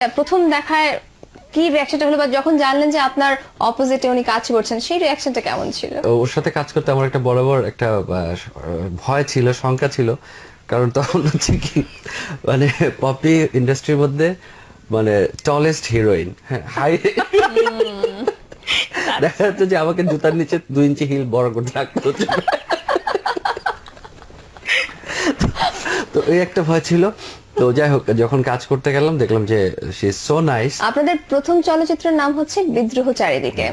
প্রথম দেখায় কি রিঅ্যাকশনটা হলো, বা যখন জানলেন যে আপনার অপোজিটে উনি কাজ করছেন, সেই রিঅ্যাকশনটা কেমন ছিল? ওর সাথে কাজ করতে আমার একটা বরাবর একটা ভয় ছিল, শঙ্কা ছিল। কারণ তখন হচ্ছে কি, মানে পপি ইন্ডাস্ট্রির মধ্যে মানে টলেস্ট হিরোইন, হাই দেখা যাচ্ছে যে আমাকে জুতার নিচে 2 ইঞ্চি হিল বড় করে রাখতে হচ্ছে। তো এই একটা ভয় ছিল। তো যাই হোক, যখন কাজ করতে গেলাম দেখলাম যে শি ইজ সো নাইস। আপনাদের প্রথম চলচ্চিত্রের নাম হচ্ছে বিদ্রোহ চারিদিকে,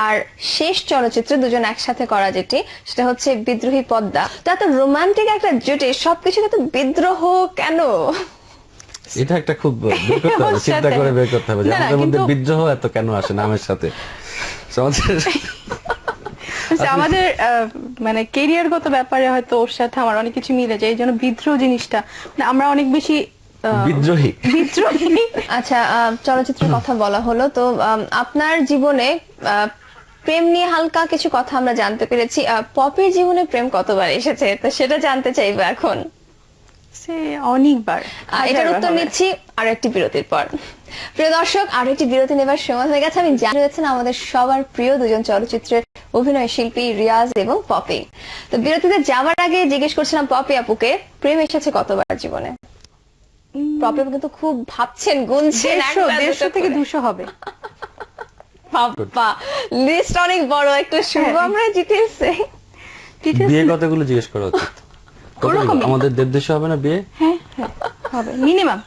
আর শেষ চলচ্চিত্র দুজন একসাথে করা যেটি, সেটা হচ্ছে বিদ্রোহী পদ্মা। তো এত রোমান্টিক একটা জুটি, সবকিছু এত বিদ্রোহ কেন? এটা একটা খুব বের করতে হবে, চিন্তা করে বের করতে হবে যে আমাদের মধ্যে বিদ্রোহ এত কেন আসে নামের সাথে। আমাদের মানে ক্যারিয়ারগত ব্যাপারে হয়তো ওর সাথে আমার অনেক কিছু মিলে যায়, এই জন্য বিদ্রোহ জিনিসটা মানে আমরা অনেক বেশি বিদ্রোহী। আচ্ছা, চলচ্চিত্রের কথা বলা হলো, তো আপনার জীবনে প্রেম নিয়ে হালকা কিছু কথা আমরা জানতে পেরেছি। পপির জীবনে প্রেম কতবার এসেছে, তো সেটা জানতে চাইবো এখন। সে অনেকবার। এটার উত্তর নিচ্ছি আরো একটি বিরতির পর। প্রিয় দর্শক, আরো একটি বিরতি নেবার সময় হয়ে গেছে। আমি জানি রয়েছেন আমাদের সবার প্রিয় দুজন চলচ্চিত্রের অভিনয় শিল্পী রিয়াজ এবং পপি। তো বিরতিতে যাওয়ার আগে জিজ্ঞেস করছিলাম পপি আপুকে, প্রেম এসেছে কতবার জীবনে? পপি আপু কিন্তু খুব ভাবছেন, গুনছেন। 150 থেকে 200 হবে। বাবা, লিস্ট অনেক বড়। একটু শুনবো আমরা ডিটেইলসে। বিয়ে কতগুলো জিজ্ঞেস করা উচিত? আমাদের 150 হবে না বিয়ে? হ্যাঁ হবে মিনিমাম।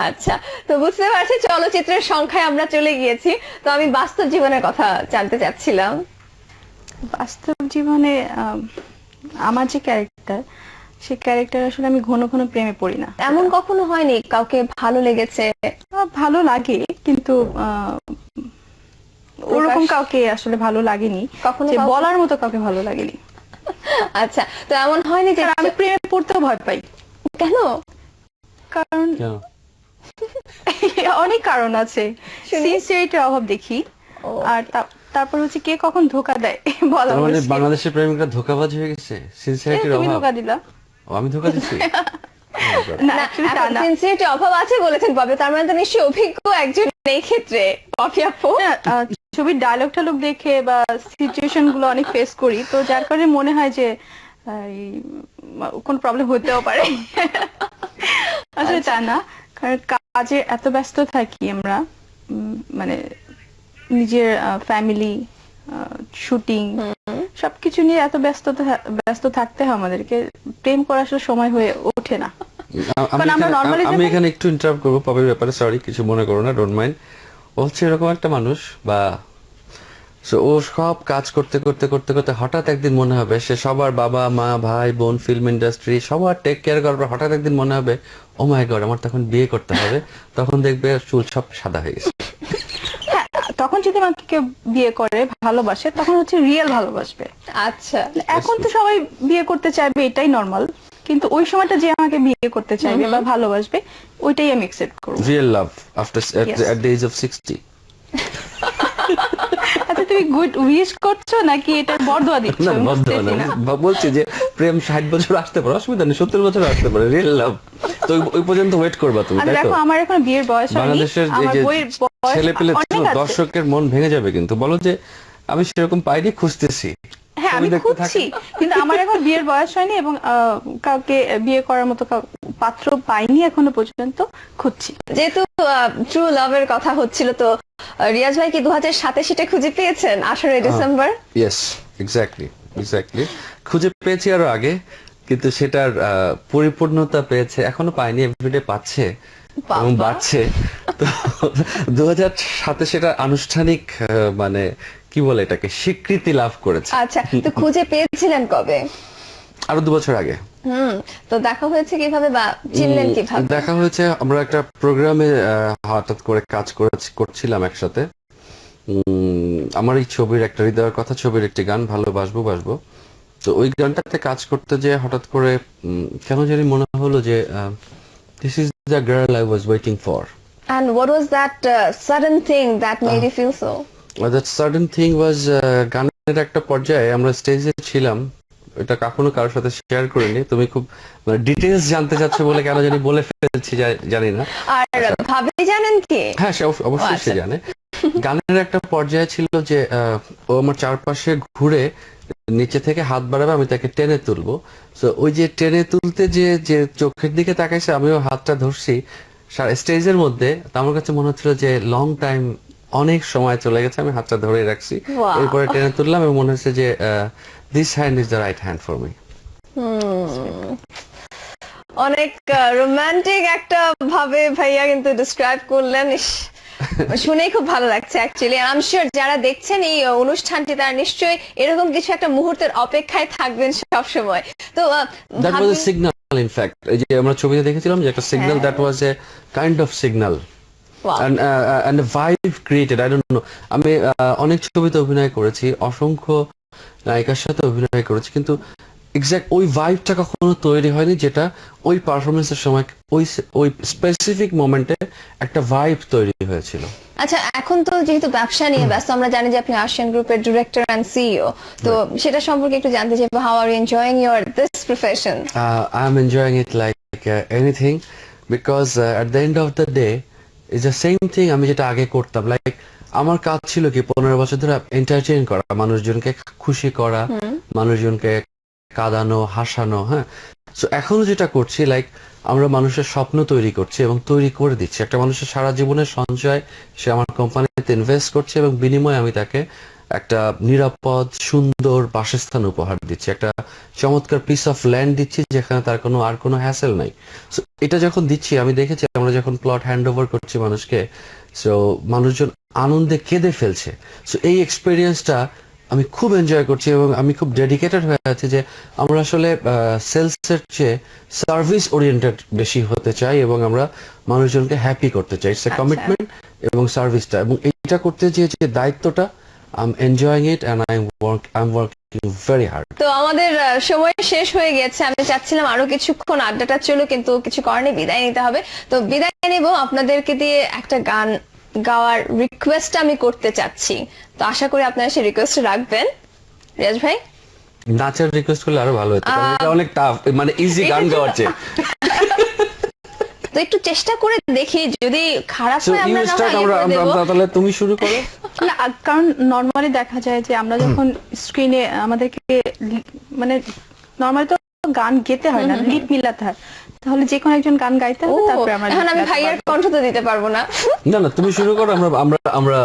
আচ্ছা, তো বুঝতে পারছি চলচ্চিত্রের সংখ্যায় আমরা চলে গিয়েছি। তো আমি বাস্তব জীবনের কথা জানতে চাচ্ছিলাম। বাস্তব জীবনে আমার যে ক্যারেক্টার, সেই ক্যারেক্টার আসলে আমি ঘন ঘন প্রেমে পড়ি না। এমন কখনো হয়নি কাউকে ভালো লেগেছে? ভালো লাগে, কিন্তু ওরকম কাউকে আসলে ভালো লাগেনি, কখনো যে বলার মতো কাউকে ভালো লাগেনি। আচ্ছা, তো এমন হয়নি যে আমি প্রেমে পড়তেও ভয় পাই? কেন? কারণ অনেক কারণ আছে। সিনসিয়ারিটির অভাব দেখি, আর তারপর হচ্ছে কে কখন ধোকা দেয় বলা মানে বাংলাদেশের প্রেমিকরা ধোকাবাজ হয়ে গেছে সিনসিয়ারিটির অভাব। তুমি ধোকা দিলা? আমি ধোকা দিছি? না, সিনসিয়ারিটির অভাব আছে বলেছেন পপি, তার মানে তো নিশ্চয়ই অভিজ্ঞ একজন এই ক্ষেত্রে পপি আপু। ছবির ডায়লগ টালগ দেখে বা সিচুয়েশন গুলো অনেক ফেস করি, তো যার কারণে মনে হয় যে কোন প্রবলেম হতেও পারে। আসলে তা না, কারণ কাজে এত ব্যস্ত থাকি আমরা, মানে নিজের ফ্যামিলি, শুটিং, সবকিছু নিয়ে এত ব্যস্ত থাকতে হয় আমাদেরকে, প্রেম করার আসলে সময় হয়ে ওঠে না। আমি এখানে একটু ইন্টারাপ্ট করবো পপির ব্যাপারে, সরি, কিছু মনে করো না, ডোন্ট মাইন্ড। ও হচ্ছে এরকম একটা মানুষ, বা ও সব কাজ করতে করতে করতে করতে হঠাৎ একদিন মনে হবে সে সবার বাবা মা ভাই বোন ফিল্ম ইন্ডাস্ট্রি সবার টেক কেয়ার করার পর হঠাৎ একদিন মনে হবে ও মাই গড আমার তখন বিয়ে করতে হবে। তখন দেখবে চুল সব সাদা হয়ে গেছে। তখন যদি আমাকে কেউ বিয়ে করে ভালোবাসে, তখন হচ্ছে রিয়েল ভালোবাসবে। আচ্ছা, এখন তো সবাই বিয়ে করতে চাইবে, এটাই নরমাল, কিন্তু ওই সময়টা যে আমাকে বিয়ে করতে চাইবে বা ভালোবাসবে, ওইটাই আমি অ্যাকসেপ্ট করব। Real love after at the age of 60। আচ্ছা, তুমি গুড উইশ করছো নাকি এটা বরদোয়া দিচ্ছ? না, বরদোয়া না, বলছি যে প্রেম 60 বছর আসতে পারে, অসুবিধা নেই, 70 বছর আসতে পারে, রিয়েল লাভ। তো ওই পর্যন্ত ওয়েট করবা তুমি, তাই তো? দেখো, আমার এখন বিয়ের বয়স হয়নি, বাংলাদেশের ছেলে পেলে দর্শকের মন ভেঙে যাবে, কিন্তু বলো যে আমি সেরকম পাইনি, খুঁজতেছি। হ্যাঁ, আমি খুঁজছি, কিন্তু আমার এখন বিয়ের বয়স হয়নি এবং কাউকে বিয়ে করার মতো পাত্র পাইনি এখনো পর্যন্ত, খুঁজছি। যেহেতু ট্রু লাভের কথা হচ্ছিল, তো রিয়াজ ভাই কি 2027 সেটা খুঁজে পেয়েছেন 18 ডিসেম্বর? ইয়েস, এক্স্যাক্টলি খুঁজে পেয়েছি আরো আগে, কিন্তু সেটার পরিপূর্ণতা পেয়েছে এখনো পাইনি, এভরিডে পাচ্ছে এবং বাড়ছে। তো 2007 সেটা আনুষ্ঠানিক মানে কি বলে এটাকে স্বীকৃতি লাভ করেছে। আচ্ছা, তো খুঁজে পেয়েছিলেন কবে? আরো 2 বছর আগে। তো দেখা হয়েছে কিভাবে বা চিনলেন কিভাবে? দেখা হয়েছে, আমরা একটা প্রোগ্রামে হঠাৎ করে কাজ করছিলাম একসাথে। আমার এই ছবির একটা হৃদয়ের কথা ছবির একটি গান ভালোবাসবো বাসবো, তো ওই গানটাতে কাজ করতে যে হঠাৎ করে কেন জানি মনে হলো যে this is the girl I was waiting for. And what was that sudden thing that made you feel so? That sudden thing was গানের একটা পর্যায়ে আমরা স্টেজে ছিলাম, এটা কখনো কারোর সাথে শেয়ার করিনি। তুমি খুব ডিটেইলস জানতে চাচ্ছ বলে কেন জানি বলে ফেলছি, জানি না। আর ভাবি জানেন কি? হ্যাঁ, সে অবশ্যই সে জানে। গানের একটা পর্যায়ে ছিল যে ও আমার চারপাশে ঘুরে নিচে থেকে হাত বাড়াবে, আমি তাকে টেনে তুলবো। তো ওই যে টেনে তুলতে যে যে চোখের দিকে তাকাইছে, আমিও হাতটা ধরছি স্টেজের মধ্যে। তো আমার কাছে মনে হচ্ছিল যে লং টাইম, অনেক সময় চলে গেছে, আমি হাতটা ধরে রাখছি। Wow. এরপরে টেনে তুললাম এবং মনে হচ্ছে যে this hand is the right hand for me. অনেক রোমান্টিক একটা ভাবে ভাইয়া কিন্তু ডিসক্রাইব করলেন। ইস, শুনেই খুব ভালো লাগছে অ্যাকচুয়ালি। আই এম শিওর যারা দেখছেন এই অনুষ্ঠানটি তারা নিশ্চয়ই এরকম কিছু একটা মুহূর্তের অপেক্ষায় থাকবেন সব সময়। তো that was A signal, in fact এই যে আমরা ছবিতে দেখেছিলাম যে একটা signal, that was a kind of signal and a vibe created. I don't know, আমি অনেক ছবিতে অভিনয় করেছি, অসংখ্য নায়িকার সাথে অভিনয় করেছি, কিন্তু এক্সাক্ট ওই ভাইবটা কখনো তৈরি হয়নি যেটা ওই পারফরমেন্সের সময় ওই স্পেসিফিক মোমেন্টে একটা ভাইব তৈরি হয়েছিল। আচ্ছা, এখন তো যেহেতু ব্যবসা নিয়ে ব্যস্ত, আমরা জানি যে আপনি আশিয়ান গ্রুপের ডিরেক্টর এন্ড সিইও, তো সেটা সম্পর্কে একটু জানতে চাই। How are you enjoying your this profession? I am enjoying it like anything, because at the end of the day it's the same thing আমি যেটা আগে করতাম। লাইক আমার কাজ ছিল কি 15 বছর ধরে এন্টারটেইন করা, মানুষজনকে খুশি করা, মানুষজনকে কাঁদানো, হাসানো। হ্যাঁ, সো এখনো যেটা করছি, লাইক আমরা মানুষের স্বপ্ন তৈরি করছি এবং তৈরি করে দিচ্ছি। একটা মানুষের সারা জীবনের সঞ্চয় সে আমার কোম্পানিতে ইনভেস্ট করছে এবং বিনিময়ে আমি তাকে একটা নিরাপদ সুন্দর বাসস্থান উপহার দিচ্ছি, একটা চমৎকার পিস অফ ল্যান্ড দিচ্ছি যেখানে তার আর কোনো হ্যাসেল নাই। সো এটা যখন দিচ্ছি, আমি দেখেছি আমরা যখন প্লট হ্যান্ড ওভার করছি মানুষকে, সো মানুষজন আনন্দে কেঁদে ফেলছে। সো এই এক্সপিরিয়েন্সটা আমি খুব এনজয় করছি এবং আমি খুব ডেডিকেটেড হয়ে আছি যে আমরা আসলে সেলসের চেয়ে সার্ভিস ওরিয়েন্টেড বেশি হতে চাই এবং আমরা মানুষজনকে হ্যাপি করতে চাই। ইটস এ কমিটমেন্ট এবং সার্ভিসটা, এবং এইটা করতে যে যে দায়িত্বটা, I am enjoying it and I am working very hard. তো আমাদের সময় শেষ হয়ে গেছে। আমি চাচ্ছিলাম আরো কিছুক্ষণ আড্ডাটা চলো, কিন্তু কিছু করার নেই, বিদায় নিতে হবে। তো বিদায় নেব আপনাদেরকে দিয়ে একটা গান গাওয়ার রিকোয়েস্ট আমি করতে চাচ্ছি। তো আশা করি আপনারা সেই রিকোয়েস্ট রাখবেন। রিয়াজ ভাই, নাচের রিকোয়েস্ট করলে আরো ভালো হতো, কারণ এটা অনেক টাফ, মানে ইজি গান গাওয়ার চেয়ে। তো একটু চেষ্টা করে দেখি, যদি খারাপ সো হয় ইউ আমরা স্টার্ট, আমরা তাহলে তুমি শুরু করো। না, কারণ নর্মালি দেখা যায় যে আমরা যখন স্ক্রিনে আমাদেরকে মানে নর্মালি তো গান গেতে হয় না, লিপ মিলাতে হয়। তাহলে যে কোনো একজন গান গাইতে হবে, তারপরে আমরা এখন আমি ভাইয়ার কণ্ঠ তো দিতে পারবো না। না না, তুমি শুরু করো, আমরা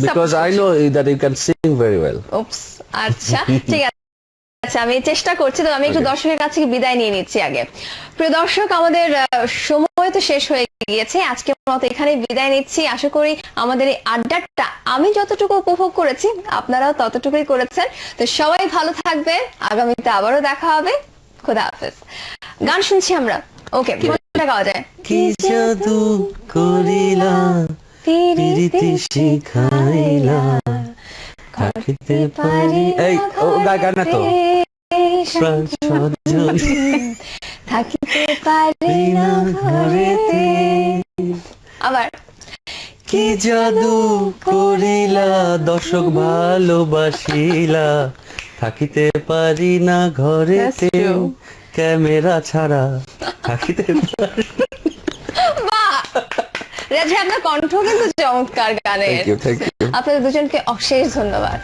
because I know that you can sing very well. Oops, আচ্ছা ঠিক আছে। আচ্ছা, আমি চেষ্টা করছি। তো আমি একটু দর্শকের কাছ থেকে বিদায় নিয়ে নিচ্ছি আগে। প্রিয় দর্শক, আমাদের সময় তো শেষ হয়ে গিয়েছে, আজকের মতো এখানে বিদায় নিচ্ছি। আশা করি আমাদের এই আড্ডাটা আমি যতটুকু উপভোগ করেছি আপনারাও ততটুকুই করেছেন। তো সবাই ভালো থাকবে, আগামীতে আবারও দেখা হবে। খোদা হাফেজ। গান শুনছি আমরা, ওকে, কোনটা গাওয়া যায়? কি জাদু করিলা প্রীতি শিখাইলা, থাকিতে পারি। এই ও গান না তো, থাকিতে পারি না ঘরেতে। আবার কি জাদু করিলা দর্শক ভালোবাসিলা, থাকিতে পারি না ঘরেতে, ক্যামেরা ছাড়া থাকিতে পারি। বাহ, রিয়াজ ভাই, আপনার কণ্ঠ কিন্তু চমৎকার গানের। Thank you. আপনাদের দুজনকে অশেষ ধন্যবাদ।